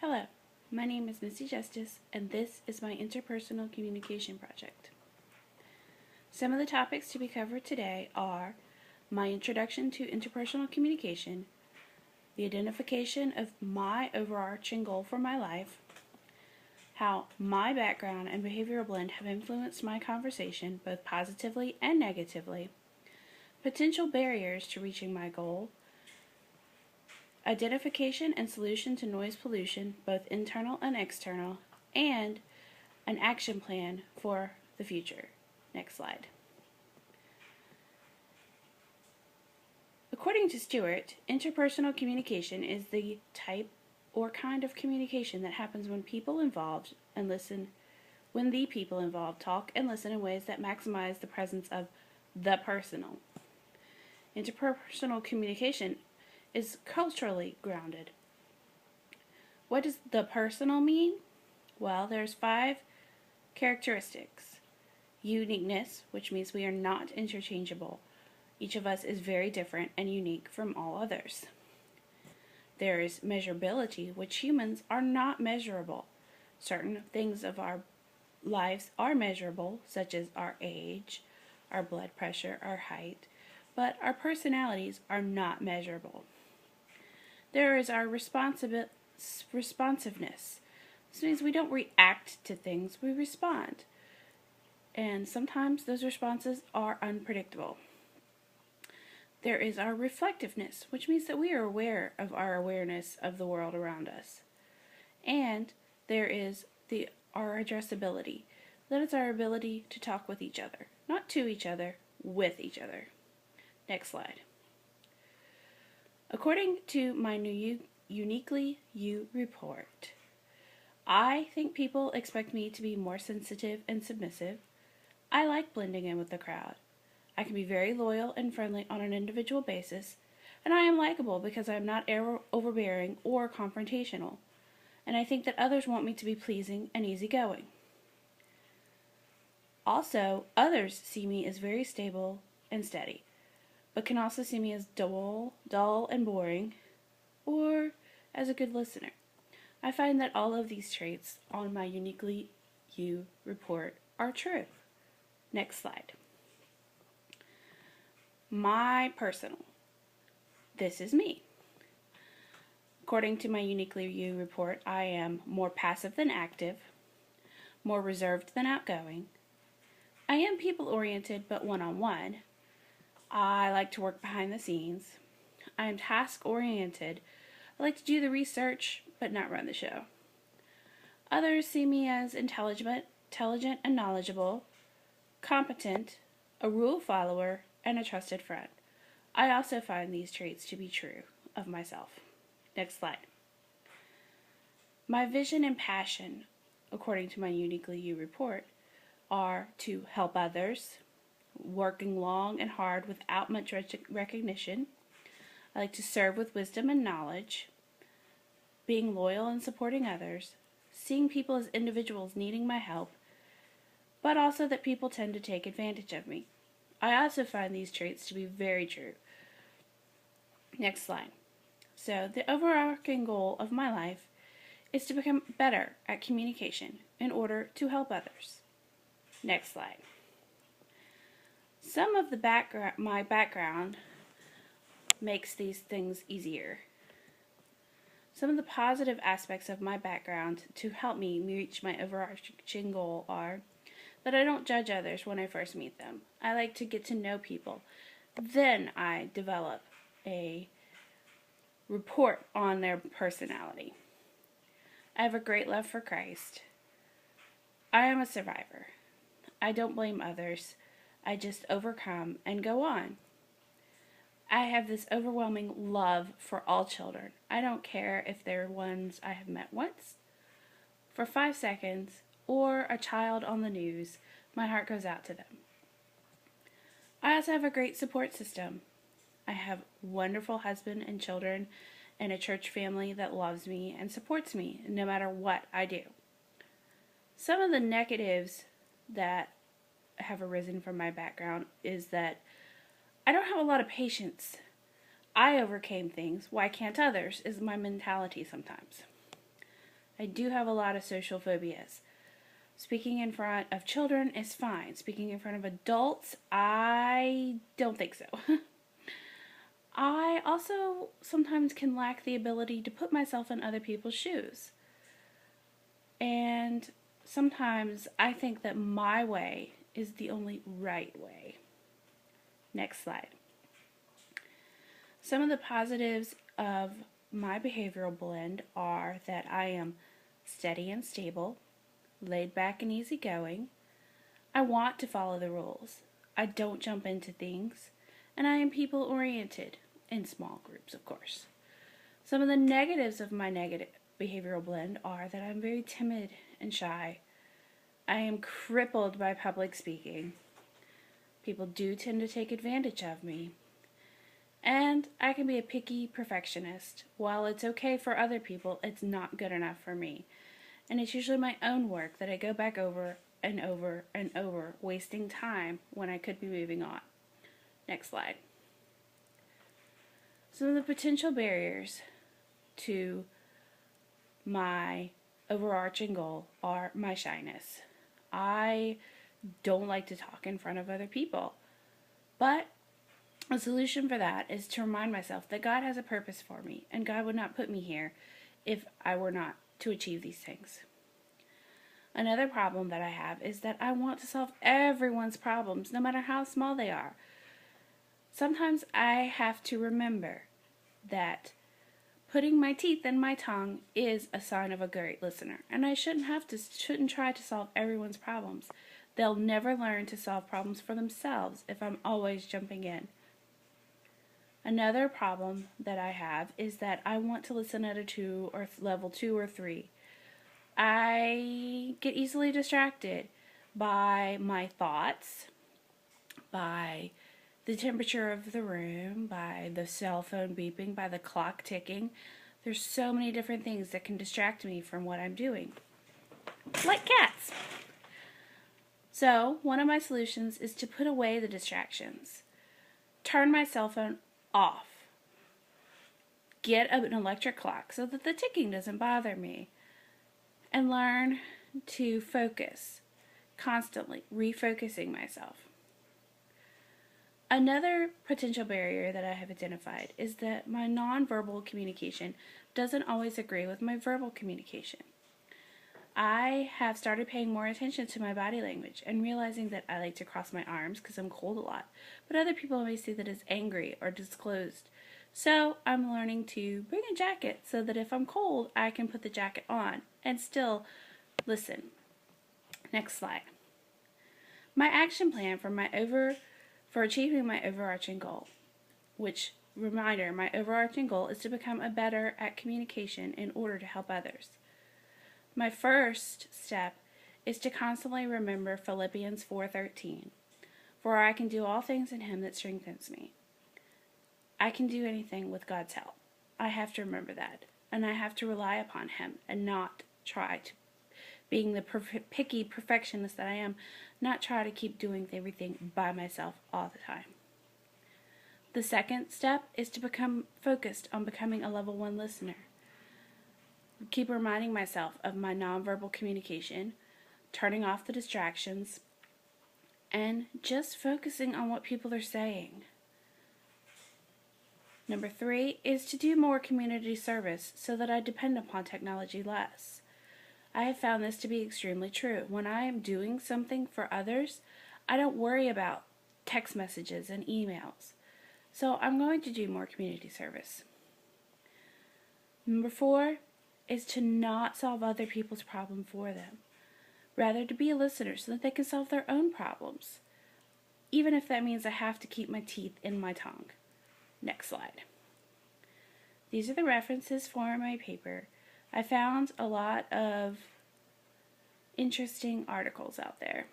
Hello, my name is Missy Justice, and this is my interpersonal communication project. Some of the topics to be covered today are my introduction to interpersonal communication, the identification of my overarching goal for my life, how my background and behavioral blend have influenced my conversation both positively and negatively, potential barriers to reaching my goal, identification and solution to noise pollution, both internal and external, and an action plan for the future. Next slide. According to Stewart, interpersonal communication is the type or kind of communication that happens when the people involved talk and listen in ways that maximize the presence of the personal. Interpersonal communication is culturally grounded. What does the personal mean? Well, there's 5 characteristics. Uniqueness, which means we are not interchangeable. Each of us is very different and unique from all others. There is measurability, which humans are not measurable. Certain things of our lives are measurable, such as our age, our blood pressure, our height, but our personalities are not measurable. There is our responsiveness. This means we don't react to things, we respond. And sometimes those responses are unpredictable. There is our reflectiveness, which means that we are aware of our awareness of the world around us. And there is our addressability. That is our ability to talk with each other. Not to each other, with each other. Next slide. According to my new Uniquely You report, I think people expect me to be more sensitive and submissive. I like blending in with the crowd. I can be very loyal and friendly on an individual basis, and I am likable because I am not overbearing or confrontational, and I think that others want me to be pleasing and easygoing. Also, others see me as very stable and steady, but can also see me as dull and boring, or as a good listener. I find that all of these traits on my Uniquely You report are true. Next slide. My personal. This is me. According to my Uniquely You report, I am more passive than active, more reserved than outgoing. I am people-oriented but one-on-one. I like to work behind the scenes. I am task-oriented. I like to do the research, but not run the show. Others see me as intelligent and knowledgeable, competent, a rule follower, and a trusted friend. I also find these traits to be true of myself. Next slide. My vision and passion, according to my Uniquely You report, are to help others, working long and hard without much recognition. I like to serve with wisdom and knowledge, being loyal and supporting others, seeing people as individuals needing my help, but also that people tend to take advantage of me. I also find these traits to be very true. Next slide. So, the overarching goal of my life is to become better at communication in order to help others. Next slide. Some of my background makes these things easier. Some of the positive aspects of my background to help me reach my overarching goal are that I don't judge others when I first meet them. I like to get to know people. Then I develop a report on their personality. I have a great love for Christ. I am a survivor. I don't blame others. I just overcome and go on. I have this overwhelming love for all children. I don't care if they're ones I have met once, for 5 seconds, or a child on the news. My heart goes out to them. I also have a great support system. I have a wonderful husband and children and a church family that loves me and supports me no matter what I do. Some of the negatives that have arisen from my background is that I don't have a lot of patience. I overcame things. Why can't others? Is my mentality sometimes. I do have a lot of social phobias. Speaking in front of children is fine. Speaking in front of adults, I don't think so. I also sometimes can lack the ability to put myself in other people's shoes. And sometimes I think that my way is the only right way. Next slide. Some of the positives of my behavioral blend are that I am steady and stable, laid back and easygoing. I want to follow the rules. I don't jump into things. And I am people oriented, in small groups, of course. Some of the negatives of my negative behavioral blend are that I'm very timid and shy. I am crippled by public speaking. People do tend to take advantage of me. And I can be a picky perfectionist. While it's okay for other people, it's not good enough for me. And it's usually my own work that I go back over and over and over, wasting time when I could be moving on. Next slide. Some of the potential barriers to my overarching goal are my shyness. I don't like to talk in front of other people. But a solution for that is to remind myself that God has a purpose for me, and God would not put me here if I were not to achieve these things. Another problem that I have is that I want to solve everyone's problems, no matter how small they are. Sometimes I have to remember that putting my teeth in my tongue is a sign of a great listener, and I shouldn't try to solve everyone's problems. They'll never learn to solve problems for themselves if I'm always jumping in. Another problem that I have is that I want to listen at a 2 or level 2 or 3. I get easily distracted by my thoughts, by the temperature of the room, by the cell phone beeping, by the clock ticking. There's so many different things that can distract me from what I'm doing. Like cats. So, one of my solutions is to put away the distractions. Turn my cell phone off. Get an electric clock so that the ticking doesn't bother me. And learn to focus, constantly refocusing myself. Another potential barrier that I have identified is that my nonverbal communication doesn't always agree with my verbal communication. I have started paying more attention to my body language and realizing that I like to cross my arms because I'm cold a lot, but other people may see that as angry or disclosed. So I'm learning to bring a jacket so that if I'm cold, I can put the jacket on and still listen. Next slide. My action plan for achieving my overarching goal, which, reminder, my overarching goal is to become better at communication in order to help others. My first step is to constantly remember Philippians 4:13, for I can do all things in Him that strengthens me. I can do anything with God's help. I have to remember that, and I have to rely upon Him and not try to, being the picky perfectionist that I am, not try to keep doing everything by myself all the time. The second step is to become focused on becoming a level 1 listener. Keep reminding myself of my nonverbal communication, turning off the distractions, and just focusing on what people are saying. Number 3 is to do more community service so that I depend upon technology less. I have found this to be extremely true. When I am doing something for others, I don't worry about text messages and emails. So I'm going to do more community service. Number 4 is to not solve other people's problem for them. Rather, to be a listener so that they can solve their own problems. Even if that means I have to keep my teeth in my tongue. Next slide. These are the references for my paper. I found a lot of interesting articles out there.